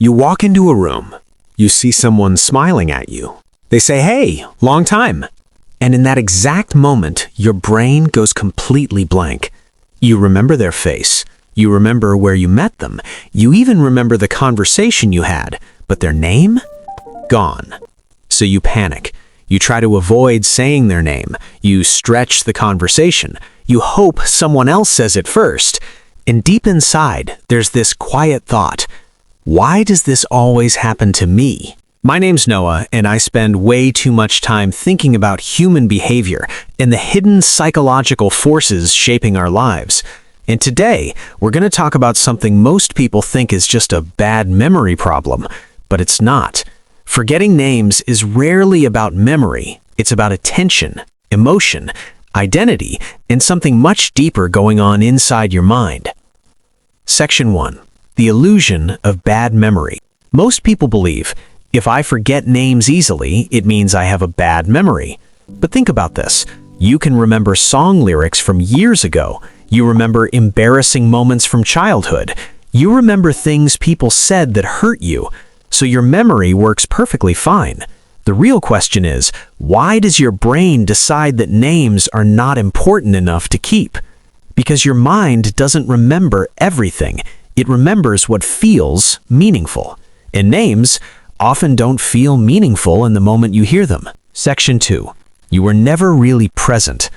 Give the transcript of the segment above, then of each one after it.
You walk into a room. You see someone smiling at you. They say, "Hey, long time." And in that exact moment, your brain goes completely blank. You remember their face. You remember where you met them. You even remember the conversation you had. But their name? Gone. So you panic. You try to avoid saying their name. You stretch the conversation. You hope someone else says it first. And deep inside, there's this quiet thought. Why does this always happen to me? My name's Noah, and I spend way too much time thinking about human behavior and the hidden psychological forces shaping our lives. And today, we're going to talk about something most people think is just a bad memory problem, but it's not. Forgetting names is rarely about memory. It's about attention, emotion, identity, and something much deeper going on inside your mind. Section 1. The illusion of bad memory. Most people believe, if I forget names easily, it means I have a bad memory. But think about this. You can remember song lyrics from years ago. You remember embarrassing moments from childhood. You remember things people said that hurt you. So your memory works perfectly fine. The real question is, why does your brain decide that names are not important enough to keep? Because your mind doesn't remember everything. It remembers what feels meaningful. And names often don't feel meaningful in the moment you hear them. Section 2. You were never really present.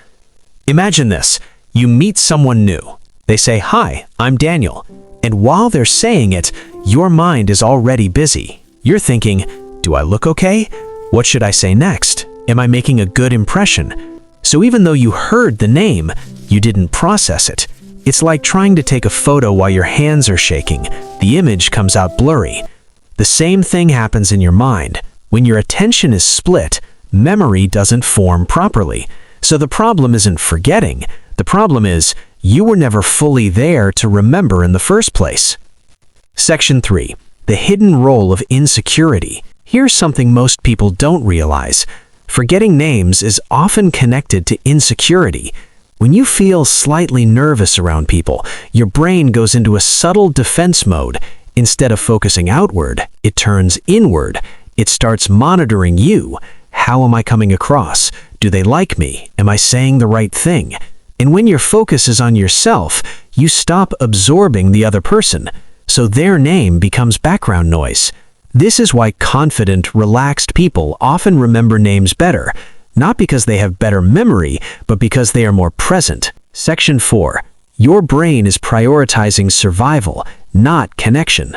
Imagine this. You meet someone new. They say, "Hi, I'm Daniel." And while they're saying it, your mind is already busy. You're thinking, do I look okay? What should I say next? Am I making a good impression? So even though you heard the name, you didn't process it. It's like trying to take a photo while your hands are shaking. The image comes out blurry. The same thing happens in your mind. When your attention is split, memory doesn't form properly. So the problem isn't forgetting. The problem is you were never fully there to remember in the first place. Section 3. The hidden role of insecurity. Here's something most people don't realize. Forgetting names is often connected to insecurity. When you feel slightly nervous around people, your brain goes into a subtle defense mode. Instead of focusing outward, it turns inward. It starts monitoring you. How am I coming across? Do they like me? Am I saying the right thing? And when your focus is on yourself, you stop absorbing the other person. So their name becomes background noise. This is why confident, relaxed people often remember names better. Not because they have better memory, but because they are more present. Section 4. Your brain is prioritizing survival, not connection.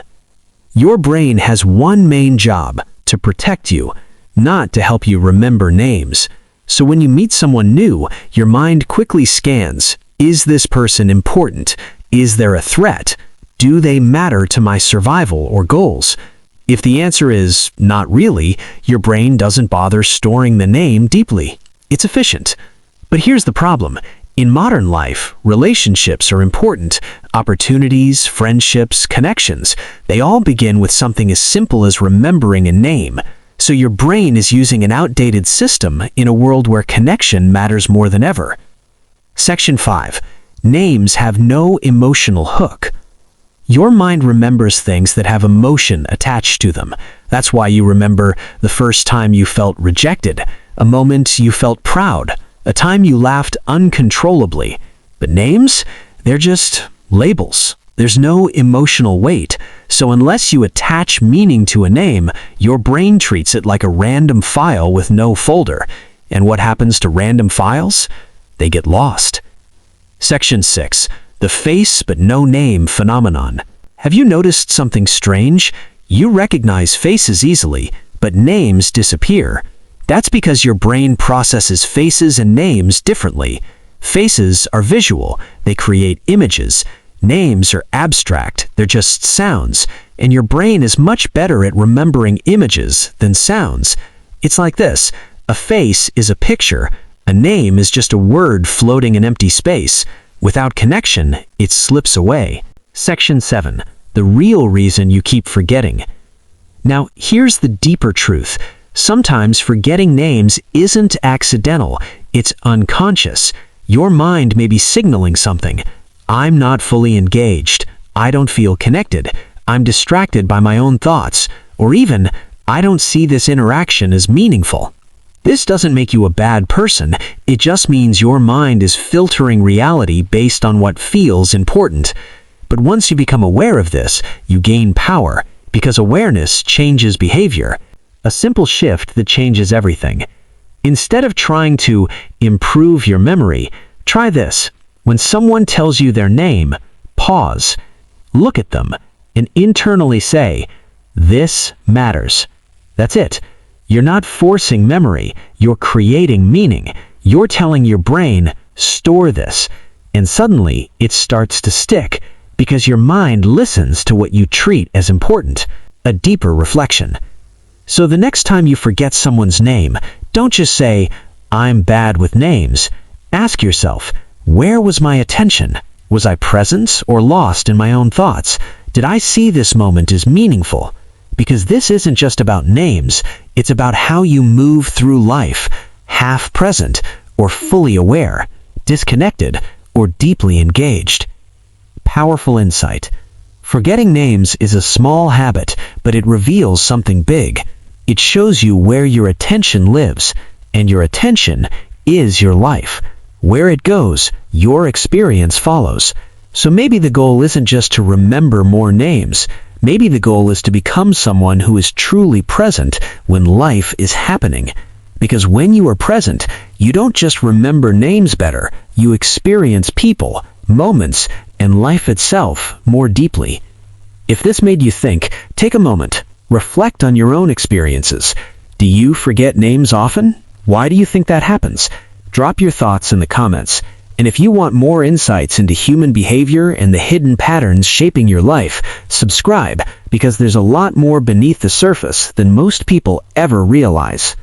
Your brain has one main job, to protect you, not to help you remember names. So when you meet someone new, your mind quickly scans, is this person important? Is there a threat? Do they matter to my survival or goals? If the answer is not really, your brain doesn't bother storing the name deeply. It's efficient. But here's the problem. In modern life, relationships are important. Opportunities, friendships, connections, they all begin with something as simple as remembering a name. So your brain is using an outdated system in a world where connection matters more than ever. Section 5. Names have no emotional hook. Your mind remembers things that have emotion attached to them. That's why you remember the first time you felt rejected, a moment you felt proud, a time you laughed uncontrollably. But names? They're just labels. There's no emotional weight. So unless you attach meaning to a name, your brain treats it like a random file with no folder. And what happens to random files? They get lost. Section 6. The face but no name phenomenon. Have you noticed something strange? You recognize faces easily, but names disappear. That's because your brain processes faces and names differently. Faces are visual. They create images. Names are abstract. They're just sounds. And your brain is much better at remembering images than sounds. It's like this. A face is a picture. A name is just a word floating in empty space. Without connection, it slips away. Section 7. The real reason you keep forgetting. Now, here's the deeper truth. Sometimes forgetting names isn't accidental. It's unconscious. Your mind may be signaling something. I'm not fully engaged. I don't feel connected. I'm distracted by my own thoughts, or even, I don't see this interaction as meaningful. This doesn't make you a bad person, it just means your mind is filtering reality based on what feels important. But once you become aware of this, you gain power, because awareness changes behavior. A simple shift that changes everything. Instead of trying to improve your memory, try this. When someone tells you their name, pause, look at them, and internally say, "This matters." That's it. You're not forcing memory, you're creating meaning. You're telling your brain, "Store this," and suddenly it starts to stick, because your mind listens to what you treat as important, a deeper reflection. So the next time you forget someone's name, don't just say, "I'm bad with names." Ask yourself, where was my attention? Was I present or lost in my own thoughts? Did I see this moment as meaningful? Because this isn't just about names, it's about how you move through life, half present or fully aware, disconnected or deeply engaged. Powerful insight. Forgetting names is a small habit, but it reveals something big. It shows you where your attention lives, and your attention is your life. Where it goes, your experience follows. So maybe the goal isn't just to remember more names. Maybe the goal is to become someone who is truly present when life is happening. Because when you are present, you don't just remember names better, you experience people, moments, and life itself more deeply. If this made you think, take a moment. Reflect on your own experiences. Do you forget names often? Why do you think that happens? Drop your thoughts in the comments. And if you want more insights into human behavior and the hidden patterns shaping your life, subscribe, because there's a lot more beneath the surface than most people ever realize.